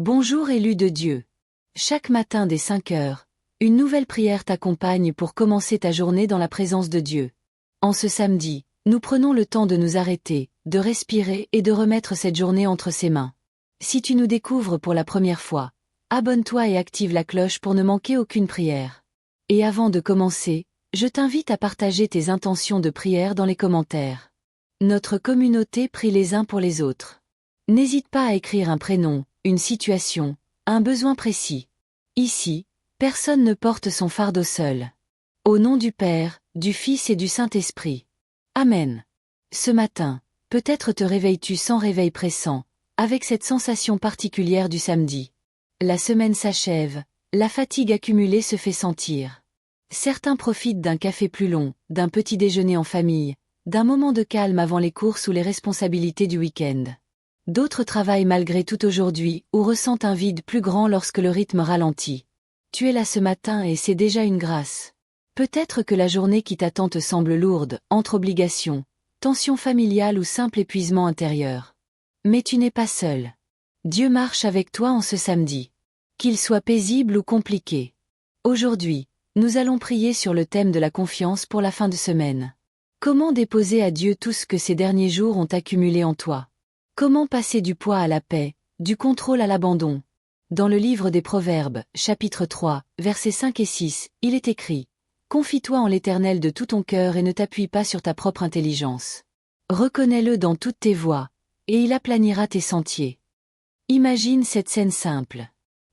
Bonjour élu de Dieu. Chaque matin dès 5 heures, une nouvelle prière t'accompagne pour commencer ta journée dans la présence de Dieu. En ce samedi, nous prenons le temps de nous arrêter, de respirer et de remettre cette journée entre ses mains. Si tu nous découvres pour la première fois, abonne-toi et active la cloche pour ne manquer aucune prière. Et avant de commencer, je t'invite à partager tes intentions de prière dans les commentaires. Notre communauté prie les uns pour les autres. N'hésite pas à écrire un prénom, une situation, un besoin précis. Ici, personne ne porte son fardeau seul. Au nom du Père, du Fils et du Saint-Esprit. Amen. Ce matin, peut-être te réveilles-tu sans réveil pressant, avec cette sensation particulière du samedi. La semaine s'achève, la fatigue accumulée se fait sentir. Certains profitent d'un café plus long, d'un petit déjeuner en famille, d'un moment de calme avant les courses ou les responsabilités du week-end. D'autres travaillent malgré tout aujourd'hui ou ressentent un vide plus grand lorsque le rythme ralentit. Tu es là ce matin et c'est déjà une grâce. Peut-être que la journée qui t'attend te semble lourde, entre obligations, tensions familiales ou simple épuisement intérieur. Mais tu n'es pas seul. Dieu marche avec toi en ce samedi. Qu'il soit paisible ou compliqué. Aujourd'hui, nous allons prier sur le thème de la confiance pour la fin de semaine. Comment déposer à Dieu tout ce que ces derniers jours ont accumulé en toi? Comment passer du poids à la paix, du contrôle à l'abandon? Dans le livre des Proverbes, chapitre 3, versets 5 et 6, il est écrit « Confie-toi en l'Éternel de tout ton cœur et ne t'appuie pas sur ta propre intelligence. Reconnais-le dans toutes tes voies, et il aplanira tes sentiers. » Imagine cette scène simple.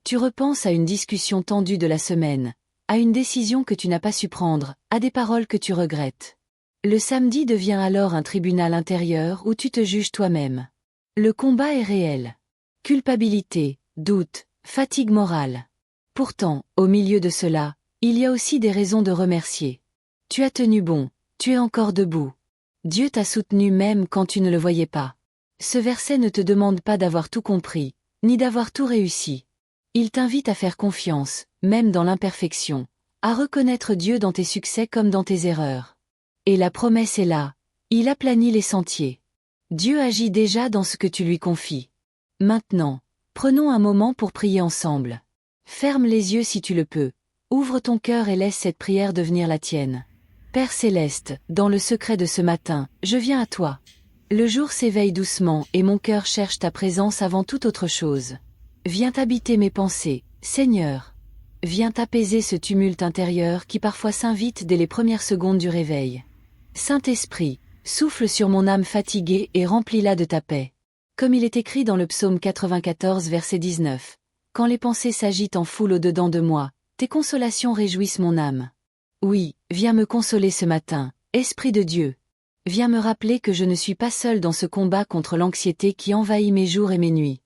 Tu repenses à une discussion tendue de la semaine, à une décision que tu n'as pas su prendre, à des paroles que tu regrettes. Le samedi devient alors un tribunal intérieur où tu te juges toi-même. Le combat est réel. Culpabilité, doute, fatigue morale. Pourtant, au milieu de cela, il y a aussi des raisons de remercier. Tu as tenu bon, tu es encore debout. Dieu t'a soutenu même quand tu ne le voyais pas. Ce verset ne te demande pas d'avoir tout compris, ni d'avoir tout réussi. Il t'invite à faire confiance, même dans l'imperfection, à reconnaître Dieu dans tes succès comme dans tes erreurs. Et la promesse est là, il aplanit les sentiers. Dieu agit déjà dans ce que tu lui confies. Maintenant, prenons un moment pour prier ensemble. Ferme les yeux si tu le peux, ouvre ton cœur et laisse cette prière devenir la tienne. Père céleste, dans le secret de ce matin, je viens à toi. Le jour s'éveille doucement et mon cœur cherche ta présence avant toute autre chose. Viens habiter mes pensées, Seigneur. Viens apaiser ce tumulte intérieur qui parfois s'invite dès les premières secondes du réveil. Saint-Esprit, souffle sur mon âme fatiguée et remplis-la de ta paix. Comme il est écrit dans le psaume 94 verset 19. Quand les pensées s'agitent en foule au-dedans de moi, tes consolations réjouissent mon âme. Oui, viens me consoler ce matin, Esprit de Dieu. Viens me rappeler que je ne suis pas seul dans ce combat contre l'anxiété qui envahit mes jours et mes nuits.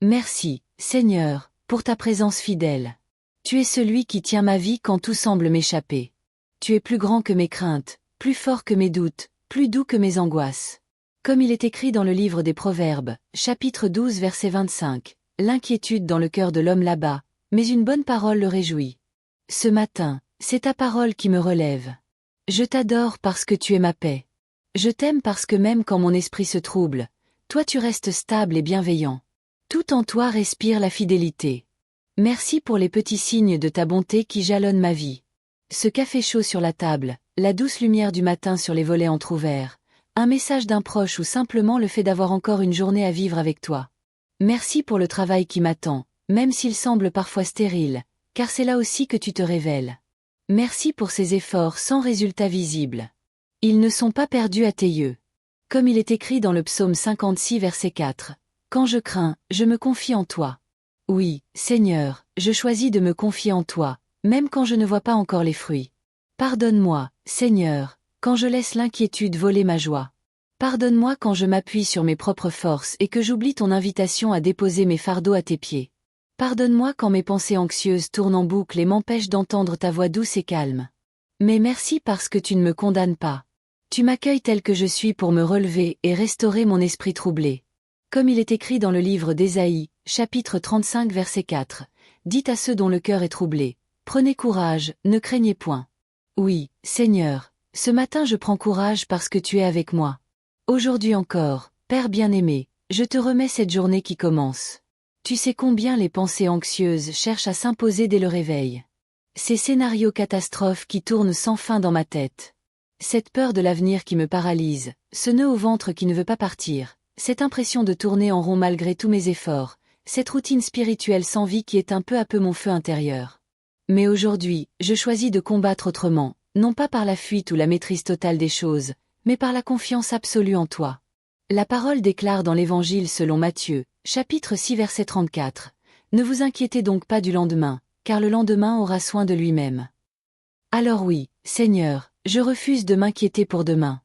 Merci, Seigneur, pour ta présence fidèle. Tu es celui qui tient ma vie quand tout semble m'échapper. Tu es plus grand que mes craintes, plus fort que mes doutes, plus doux que mes angoisses. Comme il est écrit dans le livre des Proverbes, chapitre 12 verset 25, l'inquiétude dans le cœur de l'homme l'abat, mais une bonne parole le réjouit. Ce matin, c'est ta parole qui me relève. Je t'adore parce que tu es ma paix. Je t'aime parce que même quand mon esprit se trouble, toi tu restes stable et bienveillant. Tout en toi respire la fidélité. Merci pour les petits signes de ta bonté qui jalonnent ma vie. Ce café chaud sur la table, la douce lumière du matin sur les volets entr'ouverts, un message d'un proche ou simplement le fait d'avoir encore une journée à vivre avec toi. Merci pour le travail qui m'attend, même s'il semble parfois stérile, car c'est là aussi que tu te révèles. Merci pour ces efforts sans résultat visible. Ils ne sont pas perdus à tes yeux. Comme il est écrit dans le psaume 56 verset 4, « Quand je crains, je me confie en toi. » Oui, Seigneur, je choisis de me confier en toi, même quand je ne vois pas encore les fruits. Pardonne-moi, Seigneur, quand je laisse l'inquiétude voler ma joie. Pardonne-moi quand je m'appuie sur mes propres forces et que j'oublie ton invitation à déposer mes fardeaux à tes pieds. Pardonne-moi quand mes pensées anxieuses tournent en boucle et m'empêchent d'entendre ta voix douce et calme. Mais merci parce que tu ne me condamnes pas. Tu m'accueilles tel que je suis pour me relever et restaurer mon esprit troublé. Comme il est écrit dans le livre d'Ésaïe, chapitre 35 verset 4, « Dites à ceux dont le cœur est troublé, prenez courage, ne craignez point. » Oui, Seigneur, ce matin je prends courage parce que tu es avec moi. Aujourd'hui encore, Père bien-aimé, je te remets cette journée qui commence. Tu sais combien les pensées anxieuses cherchent à s'imposer dès le réveil. Ces scénarios catastrophes qui tournent sans fin dans ma tête. Cette peur de l'avenir qui me paralyse, ce nœud au ventre qui ne veut pas partir, cette impression de tourner en rond malgré tous mes efforts, cette routine spirituelle sans vie qui éteint peu à peu mon feu intérieur. Mais aujourd'hui, je choisis de combattre autrement, non pas par la fuite ou la maîtrise totale des choses, mais par la confiance absolue en toi. La parole déclare dans l'Évangile selon Matthieu, chapitre 6 verset 34. Ne vous inquiétez donc pas du lendemain, car le lendemain aura soin de lui-même. Alors oui, Seigneur, je refuse de m'inquiéter pour demain.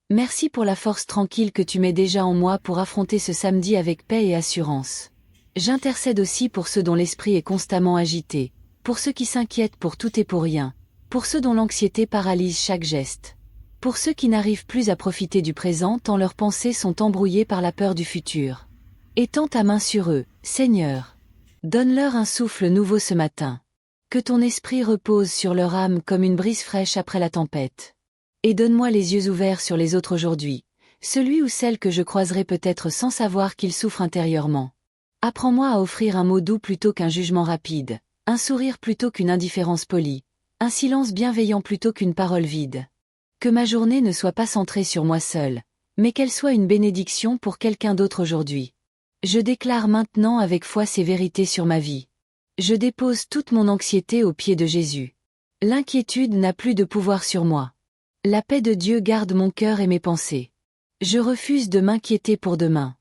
Merci pour la force tranquille que tu mets déjà en moi pour affronter ce samedi avec paix et assurance. J'intercède aussi pour ceux dont l'esprit est constamment agité, pour ceux qui s'inquiètent pour tout et pour rien, pour ceux dont l'anxiété paralyse chaque geste. Pour ceux qui n'arrivent plus à profiter du présent tant leurs pensées sont embrouillées par la peur du futur. Étends ta main sur eux, Seigneur. Donne-leur un souffle nouveau ce matin. Que ton esprit repose sur leur âme comme une brise fraîche après la tempête. Et donne-moi les yeux ouverts sur les autres aujourd'hui, celui ou celle que je croiserai peut-être sans savoir qu'ils souffrent intérieurement. Apprends-moi à offrir un mot doux plutôt qu'un jugement rapide, un sourire plutôt qu'une indifférence polie, un silence bienveillant plutôt qu'une parole vide. Que ma journée ne soit pas centrée sur moi seule, mais qu'elle soit une bénédiction pour quelqu'un d'autre aujourd'hui. Je déclare maintenant avec foi ces vérités sur ma vie. Je dépose toute mon anxiété aux pieds de Jésus. L'inquiétude n'a plus de pouvoir sur moi. La paix de Dieu garde mon cœur et mes pensées. Je refuse de m'inquiéter pour demain.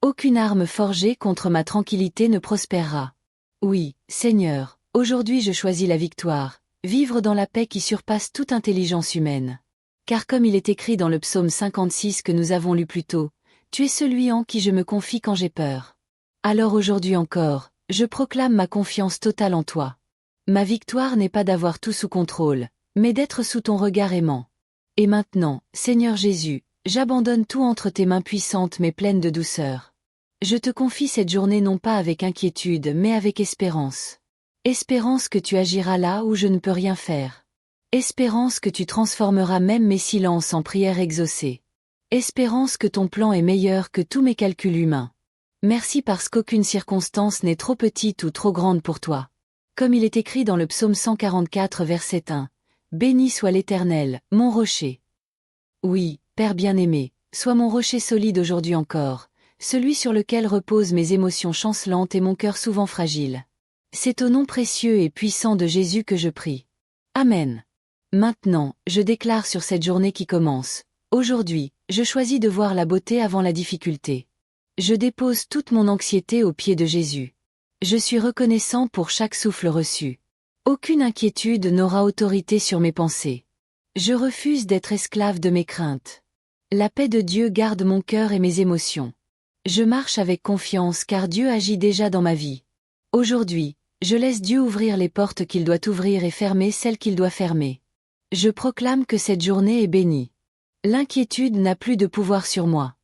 Aucune arme forgée contre ma tranquillité ne prospérera. Oui, Seigneur, aujourd'hui je choisis la victoire, vivre dans la paix qui surpasse toute intelligence humaine. Car comme il est écrit dans le psaume 56 que nous avons lu plus tôt, tu es celui en qui je me confie quand j'ai peur. Alors aujourd'hui encore, je proclame ma confiance totale en toi. Ma victoire n'est pas d'avoir tout sous contrôle, mais d'être sous ton regard aimant. Et maintenant, Seigneur Jésus, j'abandonne tout entre tes mains puissantes mais pleines de douceur. Je te confie cette journée non pas avec inquiétude mais avec espérance. Espérance que tu agiras là où je ne peux rien faire. Espérance que tu transformeras même mes silences en prières exaucées. Espérance que ton plan est meilleur que tous mes calculs humains. Merci parce qu'aucune circonstance n'est trop petite ou trop grande pour toi. Comme il est écrit dans le psaume 144 verset 1. Béni soit l'Éternel, mon rocher. Oui, Père bien-aimé, sois mon rocher solide aujourd'hui encore, celui sur lequel reposent mes émotions chancelantes et mon cœur souvent fragile. C'est au nom précieux et puissant de Jésus que je prie. Amen. Maintenant, je déclare sur cette journée qui commence. Aujourd'hui, je choisis de voir la beauté avant la difficulté. Je dépose toute mon anxiété aux pieds de Jésus. Je suis reconnaissant pour chaque souffle reçu. Aucune inquiétude n'aura autorité sur mes pensées. Je refuse d'être esclave de mes craintes. La paix de Dieu garde mon cœur et mes émotions. Je marche avec confiance car Dieu agit déjà dans ma vie. Aujourd'hui, je laisse Dieu ouvrir les portes qu'il doit ouvrir et fermer celles qu'il doit fermer. Je proclame que cette journée est bénie. L'inquiétude n'a plus de pouvoir sur moi.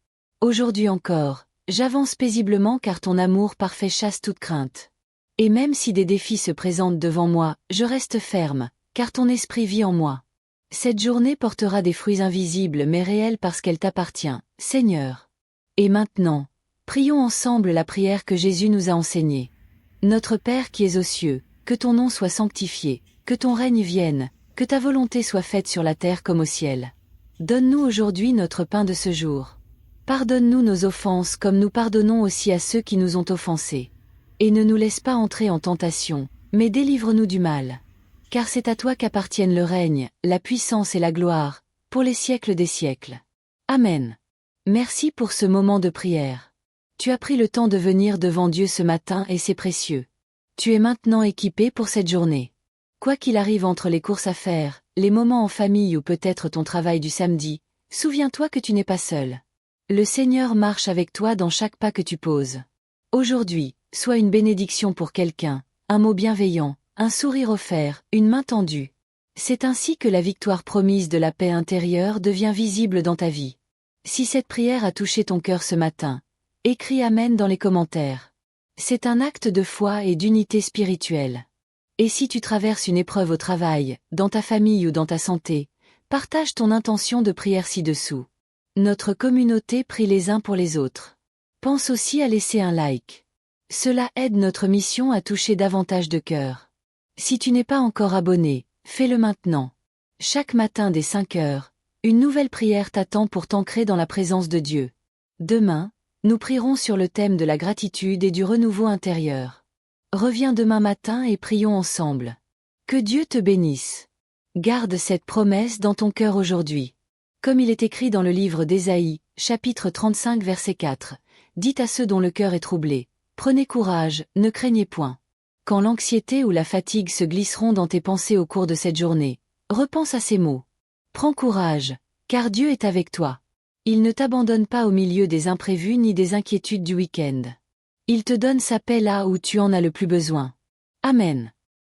Aujourd'hui encore, j'avance paisiblement car ton amour parfait chasse toute crainte. Et même si des défis se présentent devant moi, je reste ferme, car ton esprit vit en moi. Cette journée portera des fruits invisibles mais réels parce qu'elle t'appartient, Seigneur. Et maintenant, prions ensemble la prière que Jésus nous a enseignée. Notre Père qui es aux cieux, que ton nom soit sanctifié, que ton règne vienne, que ta volonté soit faite sur la terre comme au ciel. Donne-nous aujourd'hui notre pain de ce jour. Pardonne-nous nos offenses comme nous pardonnons aussi à ceux qui nous ont offensés. Et ne nous laisse pas entrer en tentation, mais délivre-nous du mal. Car c'est à toi qu'appartiennent le règne, la puissance et la gloire, pour les siècles des siècles. Amen. Merci pour ce moment de prière. Tu as pris le temps de venir devant Dieu ce matin et c'est précieux. Tu es maintenant équipé pour cette journée. Quoi qu'il arrive entre les courses à faire, les moments en famille ou peut-être ton travail du samedi, souviens-toi que tu n'es pas seul. Le Seigneur marche avec toi dans chaque pas que tu poses. Aujourd'hui, sois une bénédiction pour quelqu'un, un mot bienveillant, un sourire offert, une main tendue. C'est ainsi que la victoire promise de la paix intérieure devient visible dans ta vie. Si cette prière a touché ton cœur ce matin, écris Amen dans les commentaires. C'est un acte de foi et d'unité spirituelle. Et si tu traverses une épreuve au travail, dans ta famille ou dans ta santé, partage ton intention de prière ci-dessous. Notre communauté prie les uns pour les autres. Pense aussi à laisser un like. Cela aide notre mission à toucher davantage de cœurs. Si tu n'es pas encore abonné, fais-le maintenant. Chaque matin dès 5 heures, une nouvelle prière t'attend pour t'ancrer dans la présence de Dieu. Demain, nous prierons sur le thème de la gratitude et du renouveau intérieur. Reviens demain matin et prions ensemble. Que Dieu te bénisse. Garde cette promesse dans ton cœur aujourd'hui. Comme il est écrit dans le livre d'Ésaïe, chapitre 35 verset 4, dites à ceux dont le cœur est troublé, prenez courage, ne craignez point. Quand l'anxiété ou la fatigue se glisseront dans tes pensées au cours de cette journée, repense à ces mots. Prends courage, car Dieu est avec toi. Il ne t'abandonne pas au milieu des imprévus ni des inquiétudes du week-end. Il te donne sa paix là où tu en as le plus besoin. Amen.